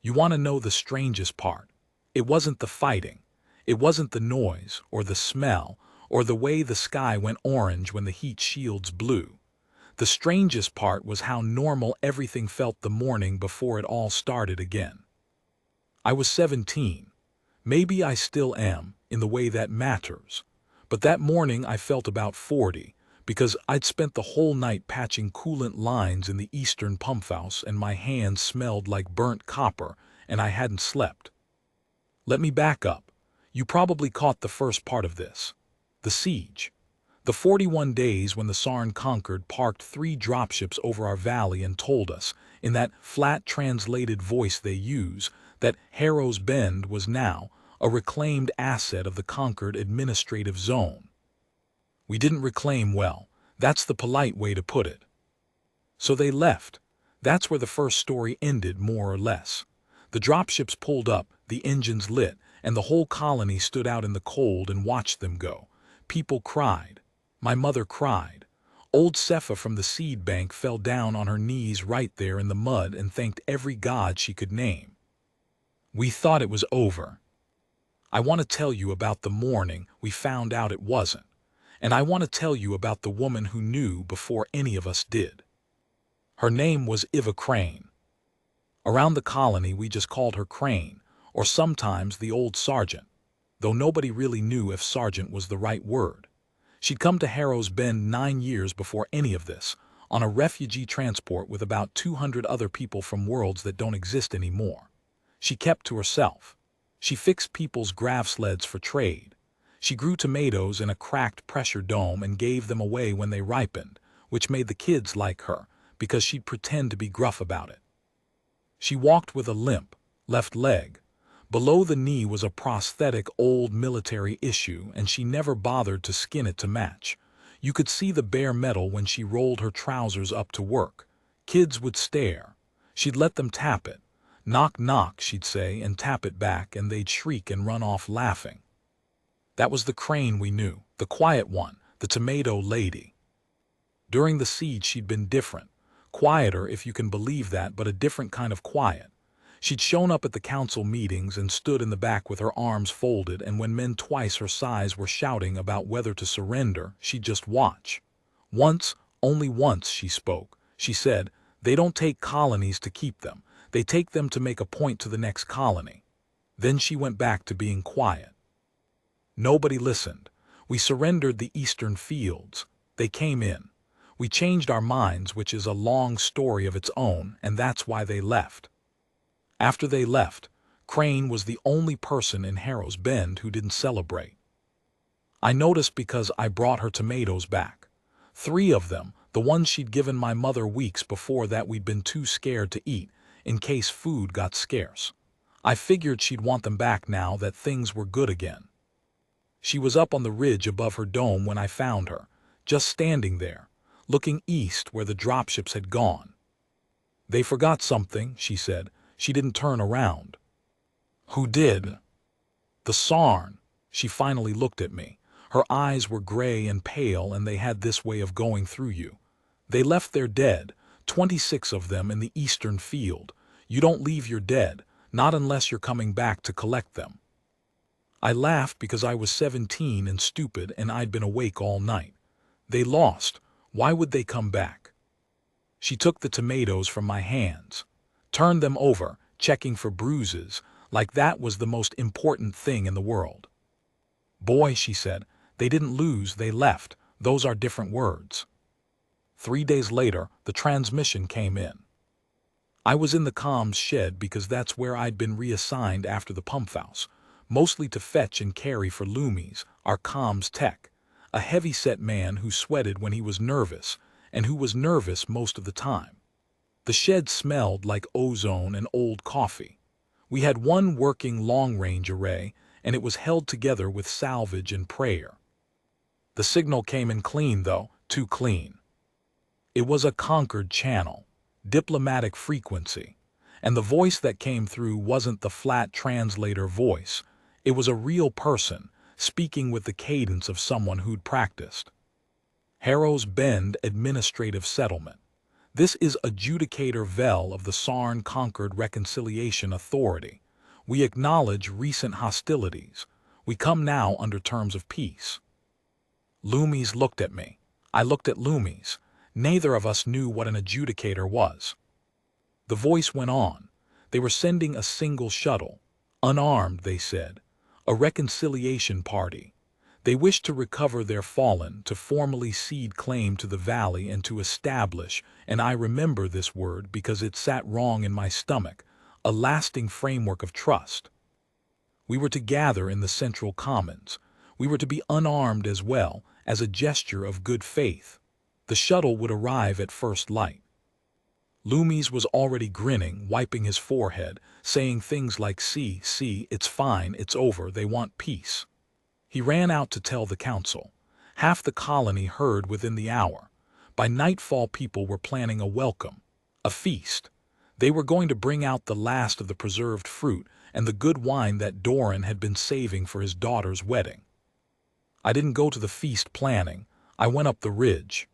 You want to know the strangest part? It wasn't the fighting. It wasn't the noise, or the smell, or the way the sky went orange when the heat shields blew. The strangest part was how normal everything felt the morning before it all started again. I was 17. Maybe I still am, in the way that matters. But that morning I felt about 40, because I'd spent the whole night patching coolant lines in the eastern pumphouse and my hands smelled like burnt copper and I hadn't slept. Let me back up. You probably caught the first part of this. The siege. The 41 days when the Sarn Concord parked 3 dropships over our valley and told us, in that flat translated voice they use, that Harrow's Bend was now a reclaimed asset of the Concord administrative zone. We didn't reclaim well. That's the polite way to put it. So they left. That's where the first story ended, more or less. The dropships pulled up, the engines lit, and the whole colony stood out in the cold and watched them go. People cried. My mother cried. Old Sepha from the seed bank fell down on her knees right there in the mud and thanked every god she could name. We thought it was over. I want to tell you about the morning we found out it wasn't. And I want to tell you about the woman who knew before any of us did. Her name was Iva Crane. Around the colony we just called her Crane, or sometimes the old sergeant, though nobody really knew if sergeant was the right word. She'd come to Harrow's Bend 9 years before any of this, on a refugee transport with about 200 other people from worlds that don't exist anymore. She kept to herself. She fixed people's grav sleds for trade. She grew tomatoes in a cracked pressure dome and gave them away when they ripened, which made the kids like her, because she'd pretend to be gruff about it. She walked with a limp, left leg. Below the knee was a prosthetic old military issue, and she never bothered to skin it to match. You could see the bare metal when she rolled her trousers up to work. Kids would stare. She'd let them tap it. Knock, knock, she'd say, and tap it back, and they'd shriek and run off laughing. That was the Crane we knew, the quiet one, the tomato lady. During the siege she'd been different. Quieter, if you can believe that, but a different kind of quiet. She'd shown up at the council meetings and stood in the back with her arms folded, and when men twice her size were shouting about whether to surrender, she'd just watch. Once, only once, she spoke. She said, "They don't take colonies to keep them. They take them to make a point to the next colony." Then she went back to being quiet. Nobody listened. We surrendered the eastern fields. They came in. We changed our minds, which is a long story of its own, and that's why they left. After they left, Crane was the only person in Harrow's Bend who didn't celebrate. I noticed because I brought her tomatoes back. 3 of them, the ones she'd given my mother weeks before that we'd been too scared to eat, in case food got scarce. I figured she'd want them back now that things were good again. She was up on the ridge above her dome when I found her, just standing there, looking east where the dropships had gone. "They forgot something," she said. She didn't turn around. "Who did?" "The Sarn." She finally looked at me. Her eyes were gray and pale, and they had this way of going through you. "They left their dead, 26 of them in the eastern field. You don't leave your dead, not unless you're coming back to collect them." I laughed because I was 17 and stupid and I'd been awake all night. They lost. Why would they come back? She took the tomatoes from my hands, turned them over, checking for bruises, like that was the most important thing in the world. "Boy," she said, "they didn't lose, they left. Those are different words." 3 days later, the transmission came in. I was in the comms shed because that's where I'd been reassigned after the pumphouse, mostly to fetch and carry for Loomies, our comms tech, a heavy-set man who sweated when he was nervous, and who was nervous most of the time. The shed smelled like ozone and old coffee. We had one working long-range array, and it was held together with salvage and prayer. The signal came in clean, though, too clean. It was a Concord channel, diplomatic frequency, and the voice that came through wasn't the flat translator voice. It was a real person, speaking with the cadence of someone who'd practiced. Harrow's Bend Administrative Settlement. This is Adjudicator Vel of the Sarn Concord Reconciliation Authority. We acknowledge recent hostilities. We come now under terms of peace. Loomis looked at me. I looked at Loomis. Neither of us knew what an adjudicator was. The voice went on. They were sending a single shuttle. Unarmed, they said. A reconciliation party. They wished to recover their fallen, to formally cede claim to the valley and to establish, and I remember this word because it sat wrong in my stomach, a lasting framework of trust. We were to gather in the central commons. We were to be unarmed as well, as a gesture of good faith. The shuttle would arrive at first light. Loomis was already grinning, wiping his forehead, saying things like, see, it's fine, it's over, they want peace. He ran out to tell the council. Half the colony heard within the hour. By nightfall people were planning a welcome, a feast. They were going to bring out the last of the preserved fruit and the good wine that Doran had been saving for his daughter's wedding. I didn't go to the feast planning. I went up the ridge.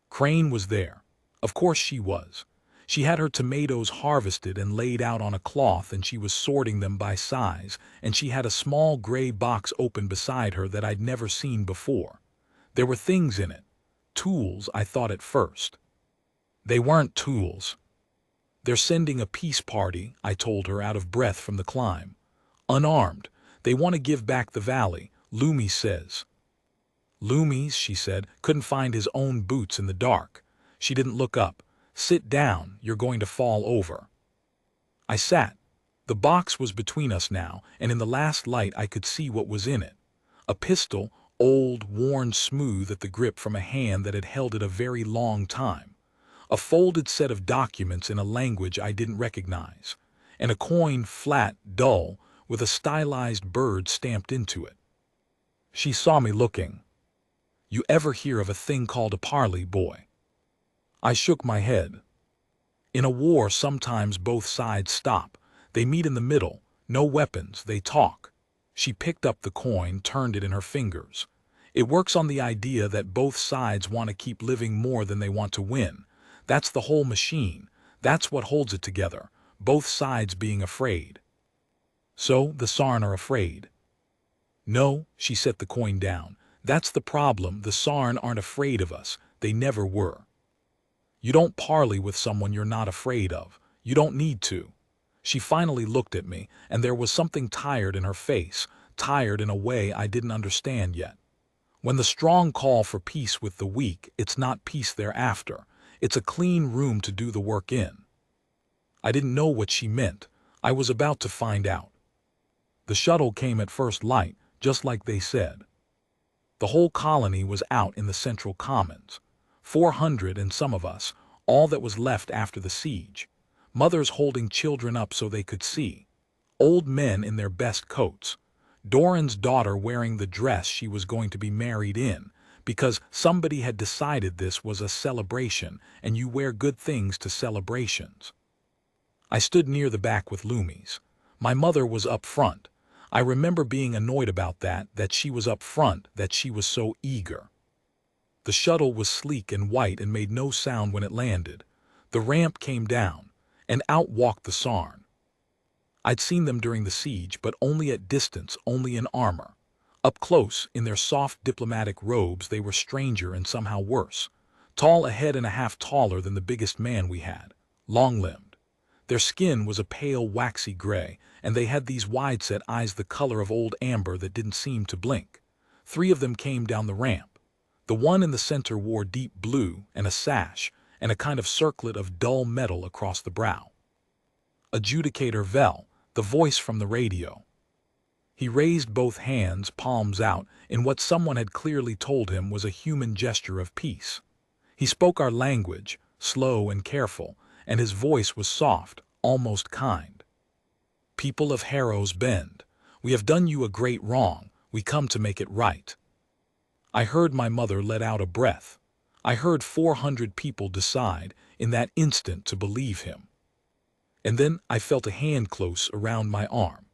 Crane was there. Of course she was. She had her tomatoes harvested and laid out on a cloth, and she was sorting them by size, and she had a small gray box open beside her that I'd never seen before. There were things in it. Tools, I thought at first. They weren't tools. They're sending a peace party, I told her, out of breath from the climb. Unarmed. They want to give back the valley, Loomis says. Loomis, she said, couldn't find his own boots in the dark. She didn't look up. Sit down, you're going to fall over. I sat. The box was between us now, and in the last light I could see what was in it. A pistol, old, worn smooth at the grip from a hand that had held it a very long time. A folded set of documents in a language I didn't recognize, and a coin, flat, dull, with a stylized bird stamped into it. She saw me looking. You ever hear of a thing called a parley, boy? I shook my head. In a war, sometimes both sides stop. They meet in the middle. No weapons, they talk. She picked up the coin, turned it in her fingers. It works on the idea that both sides want to keep living more than they want to win. That's the whole machine. That's what holds it together, both sides being afraid. So the Sarn are afraid. No, she set the coin down. That's the problem. The Sarn aren't afraid of us. They never were. You don't parley with someone you're not afraid of. You don't need to. She finally looked at me, and there was something tired in her face, tired in a way I didn't understand yet. When the strong call for peace with the weak, it's not peace thereafter. It's a clean room to do the work in. I didn't know what she meant. I was about to find out. The shuttle came at first light, just like they said. The whole colony was out in the central commons. 400 and some of us, all that was left after the siege. Mothers holding children up so they could see. Old men in their best coats. Doran's daughter wearing the dress she was going to be married in, because somebody had decided this was a celebration and you wear good things to celebrations. I stood near the back with Loomis. My mother was up front. I remember being annoyed about that she was up front, that she was so eager. The shuttle was sleek and white and made no sound when it landed. The ramp came down, and out walked the Sarn. I'd seen them during the siege, but only at distance, only in armor. Up close, in their soft diplomatic robes, they were stranger and somehow worse. Tall, a head and a half taller than the biggest man we had. Long-limbed. Their skin was a pale, waxy gray, and they had these wide-set eyes the color of old amber that didn't seem to blink. 3 of them came down the ramp. The one in the center wore deep blue and a sash and a kind of circlet of dull metal across the brow. Adjudicator Vel, the voice from the radio. He raised both hands, palms out, in what someone had clearly told him was a human gesture of peace. He spoke our language, slow and careful, and his voice was soft, almost kind. People of Harrow's Bend, we have done you a great wrong. We come to make it right. I heard my mother let out a breath. I heard 400 people decide in that instant to believe him. And then I felt a hand close around my arm.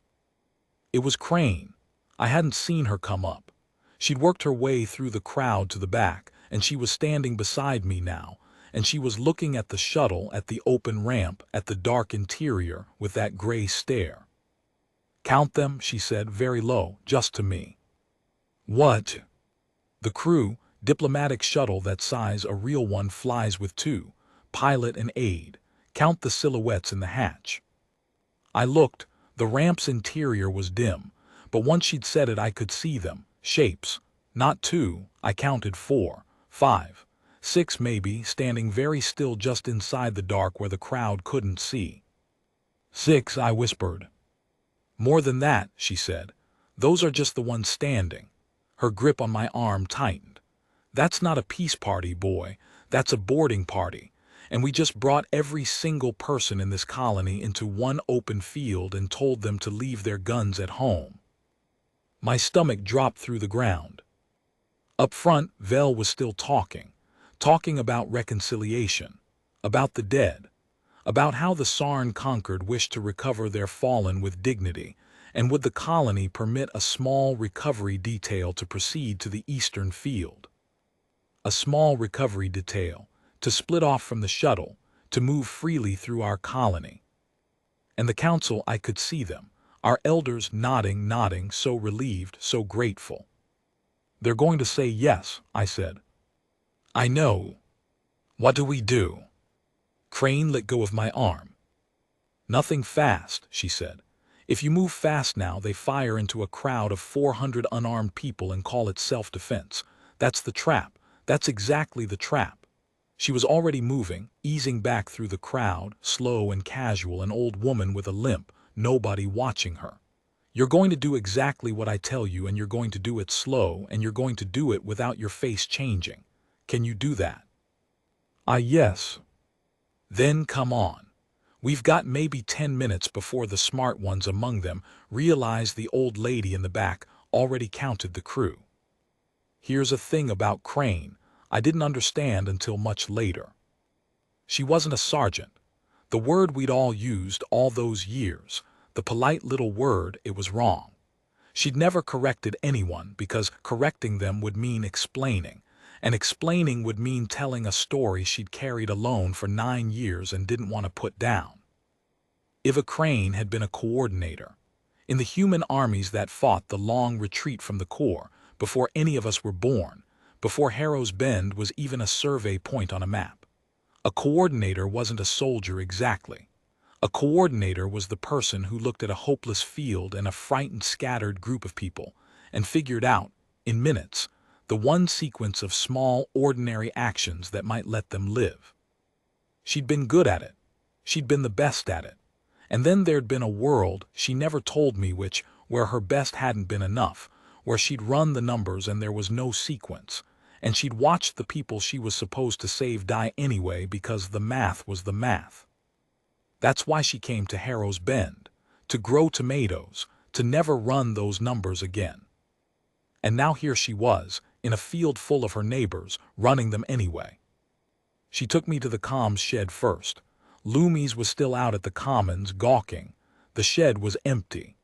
It was Crane. I hadn't seen her come up. She'd worked her way through the crowd to the back, and she was standing beside me now, and she was looking at the shuttle, at the open ramp, at the dark interior, with that gray stare. "Count them," she said, very low, just to me. "What?" "The crew, diplomatic shuttle that size, a real one, flies with two, pilot and aide. Count the silhouettes in the hatch." I looked. The ramp's interior was dim, but once she'd said it I could see them, shapes. Not two, I counted 4, 5, 6 maybe, standing very still just inside the dark where the crowd couldn't see. 6, I whispered. "More than that," she said. "Those are just the ones standing." Her grip on my arm tightened. "That's not a peace party, boy. That's a boarding party. And we just brought every single person in this colony into one open field and told them to leave their guns at home." My stomach dropped through the ground. Up front, Vel was still talking about reconciliation, about the dead, about how the Sarn Concord wished to recover their fallen with dignity, and would the colony permit a small recovery detail to proceed to the eastern field. A small recovery detail, to split off from the shuttle, to move freely through our colony. And the council, I could see them, our elders nodding, so relieved, so grateful. "They're going to say yes," I said. "I know. What do we do?" Crane let go of my arm. "Nothing fast," she said. "If you move fast now, they fire into a crowd of 400 unarmed people and call it self-defense. That's the trap. That's exactly the trap." She was already moving, easing back through the crowd, slow and casual, an old woman with a limp, nobody watching her. "You're going to do exactly what I tell you, and you're going to do it slow, and you're going to do it without your face changing. Can you do that?" Yes. "Then come on. We've got maybe 10 minutes before the smart ones among them realize." The old lady in the back already counted the crew. Here's a thing about Crane I didn't understand until much later. She wasn't a sergeant. The word we'd all used all those years, the polite little word, it was wrong. She'd never corrected anyone because correcting them would mean explaining, and explaining would mean telling a story she'd carried alone for 9 years and didn't want to put down. Iva Crane had been a coordinator in the human armies that fought the long retreat from the Corps before any of us were born, before Harrow's Bend was even a survey point on a map. A coordinator wasn't a soldier exactly. A coordinator was the person who looked at a hopeless field and a frightened, scattered group of people and figured out, in minutes, the one sequence of small, ordinary actions that might let them live. She'd been good at it. She'd been the best at it. And then there'd been a world, she never told me which, where her best hadn't been enough, where she'd run the numbers and there was no sequence, and she'd watched the people she was supposed to save die anyway because the math was the math. That's why she came to Harrow's Bend, to grow tomatoes, to never run those numbers again. And now here she was, in a field full of her neighbors, running them anyway. She took me to the comms shed first. Loomis was still out at the commons, gawking. The shed was empty.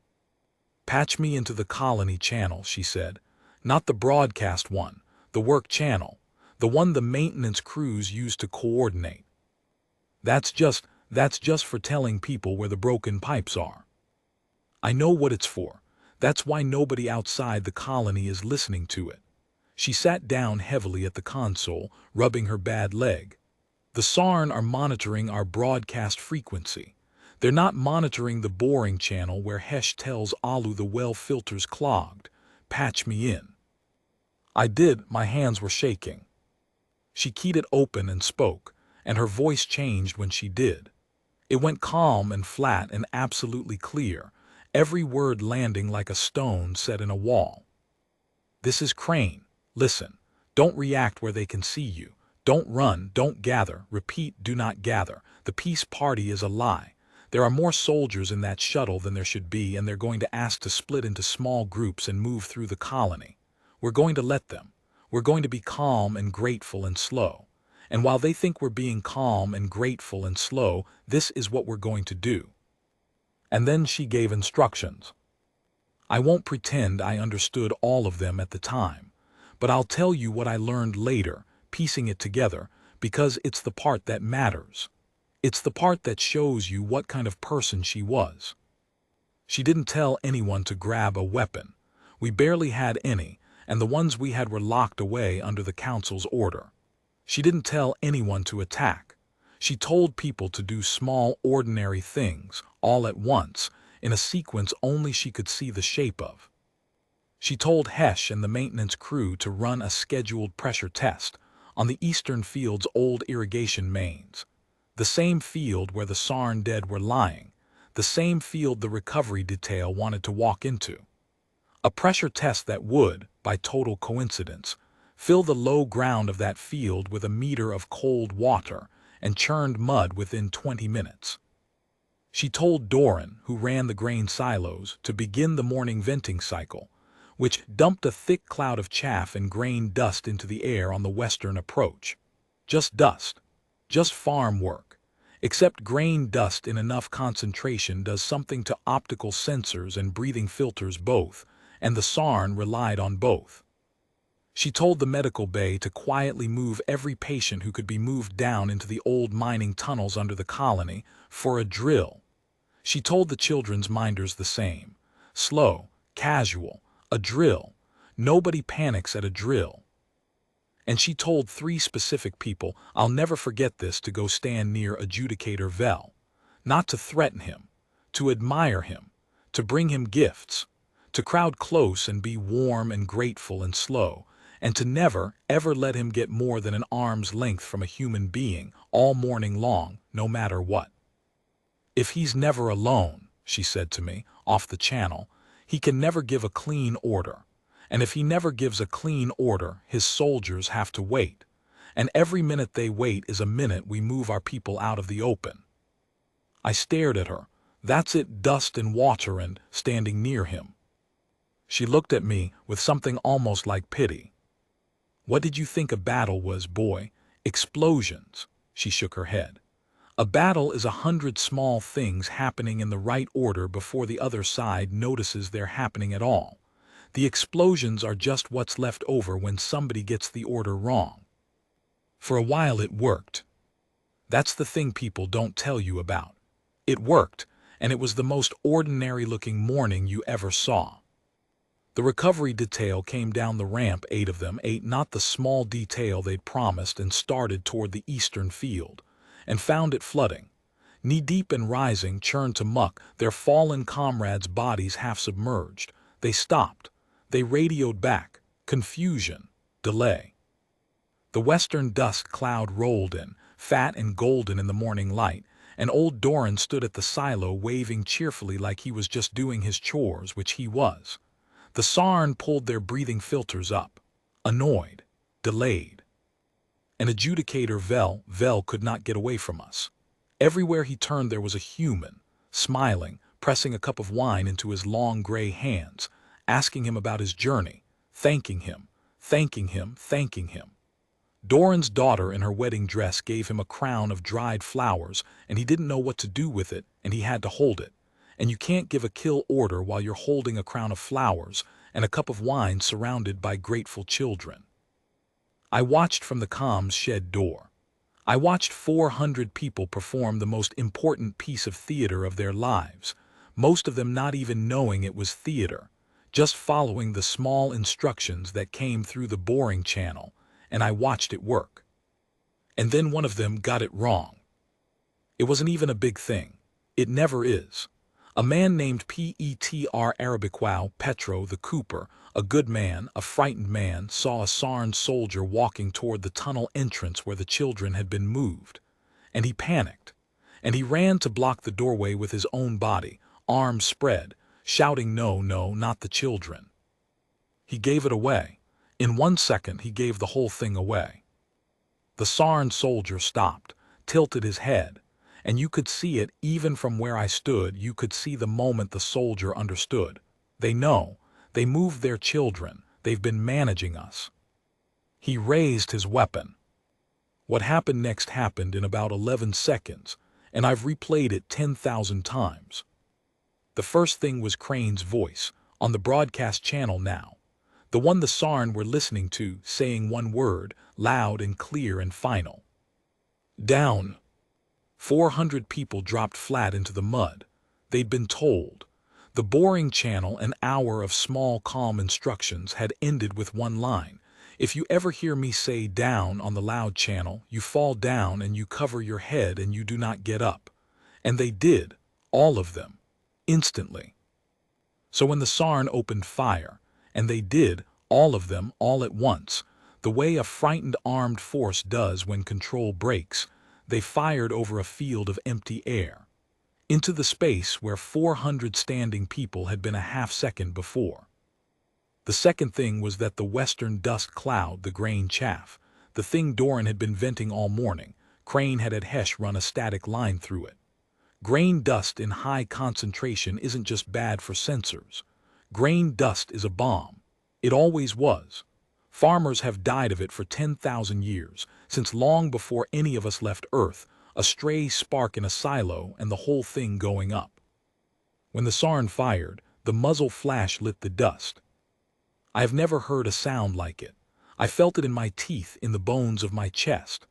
"Patch me into the colony channel," she said. "Not the broadcast one, the work channel, the one the maintenance crews use to coordinate. That's just for telling people where the broken pipes are." "I know what it's for. That's why nobody outside the colony is listening to it." She sat down heavily at the console, rubbing her bad leg. "The Sarn are monitoring our broadcast frequency. They're not monitoring the boring channel where Hesh tells Alu the well filter's clogged. Patch me in." I did. My hands were shaking. She keyed it open and spoke, and her voice changed when she did. It went calm and flat and absolutely clear, every word landing like a stone set in a wall. "This is Crane. Listen. Don't react where they can see you. Don't run, don't gather. Repeat, do not gather. The peace party is a lie. There are more soldiers in that shuttle than there should be, and they're going to ask to split into small groups and move through the colony. We're going to let them. We're going to be calm and grateful and slow. And while they think we're being calm and grateful and slow, this is what we're going to do." And then she gave instructions. I won't pretend I understood all of them at the time, but I'll tell you what I learned later, piecing it together, because it's the part that matters. It's the part that shows you what kind of person she was. She didn't tell anyone to grab a weapon. We barely had any, and the ones we had were locked away under the council's order. She didn't tell anyone to attack. She told people to do small, ordinary things, all at once, in a sequence only she could see the shape of. She told Hesh and the maintenance crew to run a scheduled pressure test on the eastern field's old irrigation mains, the same field where the Sarn dead were lying, the same field the recovery detail wanted to walk into. A pressure test that would, by total coincidence, fill the low ground of that field with a meter of cold water and churned mud within 20 minutes. She told Doran, who ran the grain silos, to begin the morning venting cycle, which dumped a thick cloud of chaff and grain dust into the air on the western approach. Just dust. Just farm work. Except grain dust in enough concentration does something to optical sensors and breathing filters both, and the Sarn relied on both. She told the medical bay to quietly move every patient who could be moved down into the old mining tunnels under the colony for a drill. She told the children's minders the same. Slow, casual, a drill. Nobody panics at a drill. And she told 3 specific people, I'll never forget this, to go stand near Adjudicator Vel. Not to threaten him, to admire him, to bring him gifts, to crowd close and be warm and grateful and slow, and to never, ever let him get more than an arm's length from a human being all morning long, no matter what. If he's never alone, she said to me, off the channel, he can never give a clean order. And if he never gives a clean order, his soldiers have to wait. And every minute they wait is a minute we move our people out of the open. I stared at her. That's it, dust and water, and standing near him. She looked at me with something almost like pity. What did you think a battle was, boy? Explosions. She shook her head. A battle is 100 small things happening in the right order before the other side notices they're happening at all. The explosions are just what's left over when somebody gets the order wrong. For a while it worked. That's the thing people don't tell you about. It worked, and it was the most ordinary-looking morning you ever saw. The recovery detail came down the ramp, 8 of them, 8, not the small detail they'd promised, and started toward the eastern field, and found it flooding. Knee-deep and rising, churned to muck, their fallen comrades' bodies half submerged. They stopped. They radioed back. Confusion. Delay. The western dusk cloud rolled in, fat and golden in the morning light, and old Doran stood at the silo waving cheerfully like he was just doing his chores, which he was. The Sarn pulled their breathing filters up. Annoyed. Delayed. An adjudicator Vel could not get away from us. Everywhere he turned there was a human, smiling, pressing a cup of wine into his long gray hands, asking him about his journey, thanking him, thanking him, thanking him. Doran's daughter in her wedding dress gave him a crown of dried flowers, and he didn't know what to do with it, and he had to hold it. And you can't give a kill order while you're holding a crown of flowers and a cup of wine surrounded by grateful children. I watched from the comms shed door. I watched 400 people perform the most important piece of theater of their lives, most of them not even knowing it was theater, just following the small instructions that came through the boring channel, and I watched it work. And then one of them got it wrong. It wasn't even a big thing. It never is. A man named Petr Arabiquau Petro the Cooper, a good man, a frightened man, saw a Sarn soldier walking toward the tunnel entrance where the children had been moved. And he panicked. And he ran to block the doorway with his own body, arms spread, shouting, "No, no, not the children." He gave it away. In 1 second he gave the whole thing away. The Sarn soldier stopped, tilted his head, and you could see it even from where I stood. You could see the moment the soldier understood. They know. They moved their children. They've been managing us. He raised his weapon. What happened next happened in about 11 seconds, and I've replayed it 10,000 times. The first thing was Crane's voice, on the broadcast channel now. The one the Sarn were listening to, saying one word, loud and clear and final. Down. 400 people dropped flat into the mud. They'd been told. The boring channel, an hour of small, calm instructions, had ended with one line. If you ever hear me say down on the loud channel, you fall down and you cover your head and you do not get up. And they did, all of them, instantly. So when the Sarn opened fire, and they did, all of them, all at once, the way a frightened armed force does when control breaks, they fired over a field of empty air, into the space where 400 standing people had been a half-second before. The second thing was that the western dust cloud, the grain chaff, the thing Doran had been venting all morning, Crane had Hesh run a static line through it. Grain dust in high concentration isn't just bad for sensors. Grain dust is a bomb. It always was. Farmers have died of it for 10,000 years, since long before any of us left Earth, a stray spark in a silo and the whole thing going up. When the Sarn fired, the muzzle flash lit the dust. I have never heard a sound like it. I felt it in my teeth, in the bones of my chest.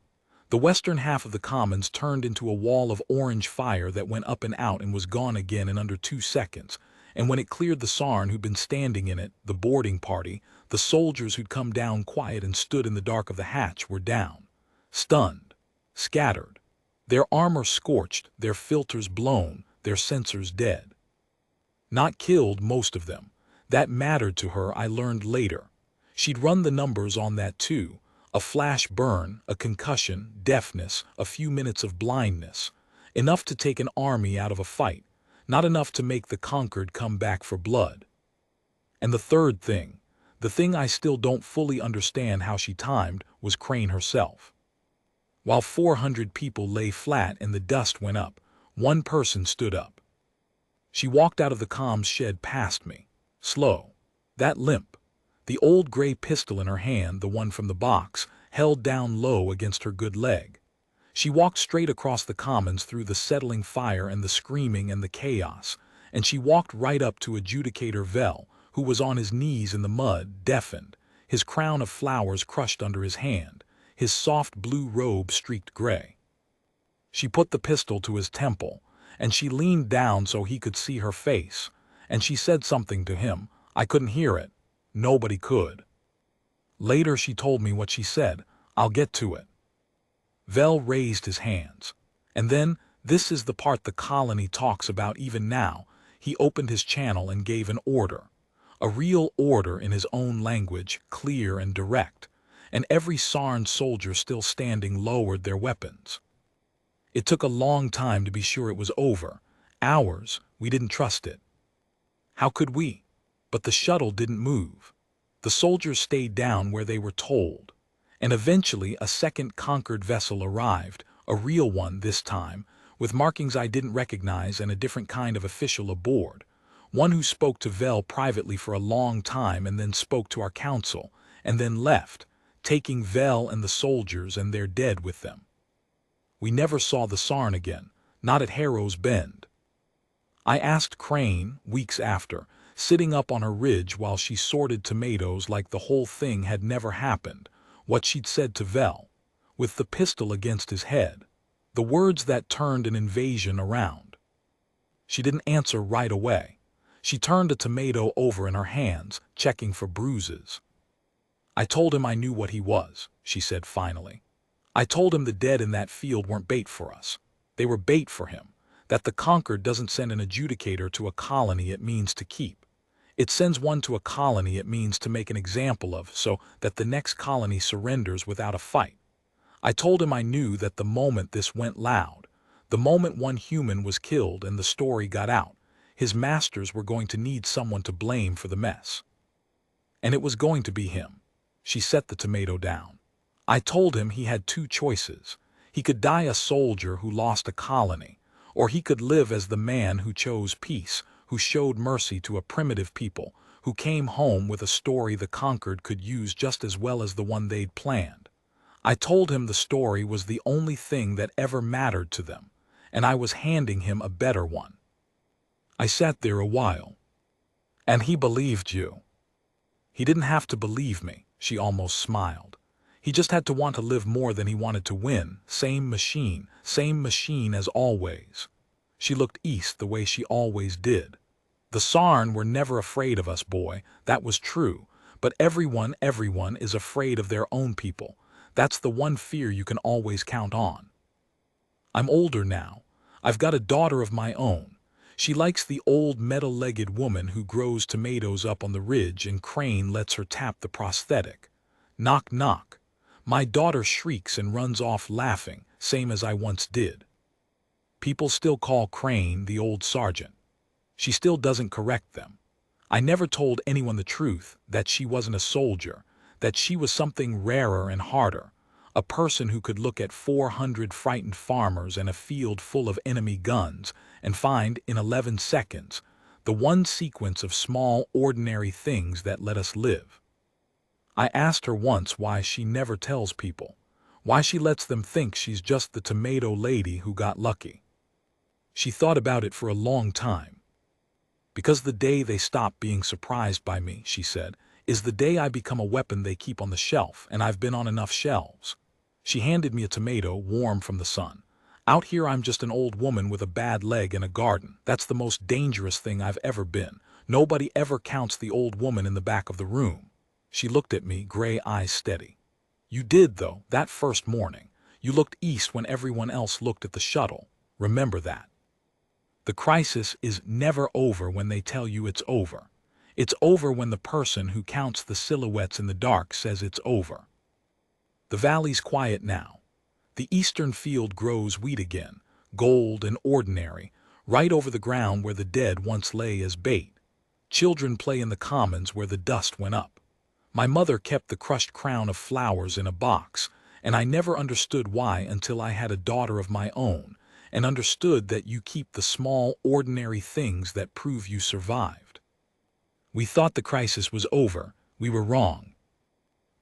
The western half of the commons turned into a wall of orange fire that went up and out and was gone again in under 2 seconds, and when it cleared, the Sarn who'd been standing in it, the boarding party, the soldiers who'd come down quiet and stood in the dark of the hatch, were down, stunned, scattered, their armor scorched, their filters blown, their sensors dead. Not killed, most of them. That mattered to her, I learned later. She'd run the numbers on that too. A flash burn, a concussion, deafness, a few minutes of blindness. Enough to take an army out of a fight, not enough to make the conquered come back for blood. And the third thing, the thing I still don't fully understand how she timed, was Crane herself. While 400 people lay flat and the dust went up, one person stood up. She walked out of the comms shed past me, slow, that limp, the old gray pistol in her hand, the one from the box, held down low against her good leg. She walked straight across the commons through the settling fire and the screaming and the chaos, and she walked right up to Adjudicator Vel, who was on his knees in the mud, deafened, his crown of flowers crushed under his hand, his soft blue robe streaked gray. She put the pistol to his temple, and she leaned down so he could see her face, and she said something to him. I couldn't hear it. Nobody could. Later she told me what she said. I'll get to it. Vel raised his hands. And then, this is the part the colony talks about even now, he opened his channel and gave an order. A real order in his own language, clear and direct. And every Sarn soldier still standing lowered their weapons. It took a long time to be sure it was over. Hours, we didn't trust it. How could we? But the shuttle didn't move. The soldiers stayed down where they were told. And eventually a second conquered vessel arrived, a real one this time, with markings I didn't recognize and a different kind of official aboard. One who spoke to Vel privately for a long time and then spoke to our council, and then left, taking Vel and the soldiers and their dead with them. We never saw the Sarn again, not at Harrow's Bend. I asked Crane, weeks after, sitting up on her ridge while she sorted tomatoes like the whole thing had never happened, what she'd said to Vel, with the pistol against his head, the words that turned an invasion around. She didn't answer right away. She turned a tomato over in her hands, checking for bruises. I told him I knew what he was, she said finally. I told him the dead in that field weren't bait for us. They were bait for him, that the conquered doesn't send an adjudicator to a colony it means to keep. It sends one to a colony it means to make an example of so that the next colony surrenders without a fight. I told him I knew that the moment this went loud, the moment one human was killed and the story got out, his masters were going to need someone to blame for the mess. And it was going to be him. She set the tomato down. I told him he had two choices. He could die a soldier who lost a colony, or he could live as the man who chose peace, who showed mercy to a primitive people, who came home with a story the conquered could use just as well as the one they'd planned. I told him the story was the only thing that ever mattered to them, and I was handing him a better one. I sat there a while. And he believed you. He didn't have to believe me, she almost smiled. He just had to want to live more than he wanted to win. Same machine as always. She looked east the way she always did. The Sarn were never afraid of us, boy, that was true. But everyone is afraid of their own people. That's the one fear you can always count on. I'm older now. I've got a daughter of my own. She likes the old metal-legged woman who grows tomatoes up on the ridge, and Crane lets her tap the prosthetic. Knock, knock. My daughter shrieks and runs off laughing, same as I once did. People still call Crane the old sergeant. She still doesn't correct them. I never told anyone the truth, that she wasn't a soldier, that she was something rarer and harder, a person who could look at 400 frightened farmers and a field full of enemy guns and find, in 11 seconds, the one sequence of small, ordinary things that let us live. I asked her once why she never tells people, why she lets them think she's just the tomato lady who got lucky. She thought about it for a long time. Because the day they stop being surprised by me, she said, is the day I become a weapon they keep on the shelf, and I've been on enough shelves. She handed me a tomato, warm from the sun. Out here I'm just an old woman with a bad leg in a garden. That's the most dangerous thing I've ever been. Nobody ever counts the old woman in the back of the room. She looked at me, gray eyes steady. You did, though, that first morning. You looked east when everyone else looked at the shuttle. Remember that. The crisis is never over when they tell you it's over. It's over when the person who counts the silhouettes in the dark says it's over. The valley's quiet now. The eastern field grows wheat again, gold and ordinary, right over the ground where the dead once lay as bait. Children play in the commons where the dust went up. My mother kept the crushed crown of flowers in a box, and I never understood why until I had a daughter of my own, and understood that you keep the small, ordinary things that prove you survived. We thought the crisis was over. We were wrong.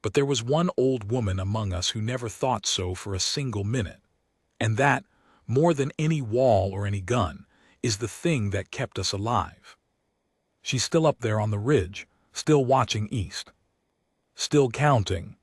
But there was one old woman among us who never thought so for a single minute. And that, more than any wall or any gun, is the thing that kept us alive. She's still up there on the ridge, still watching east. Still counting.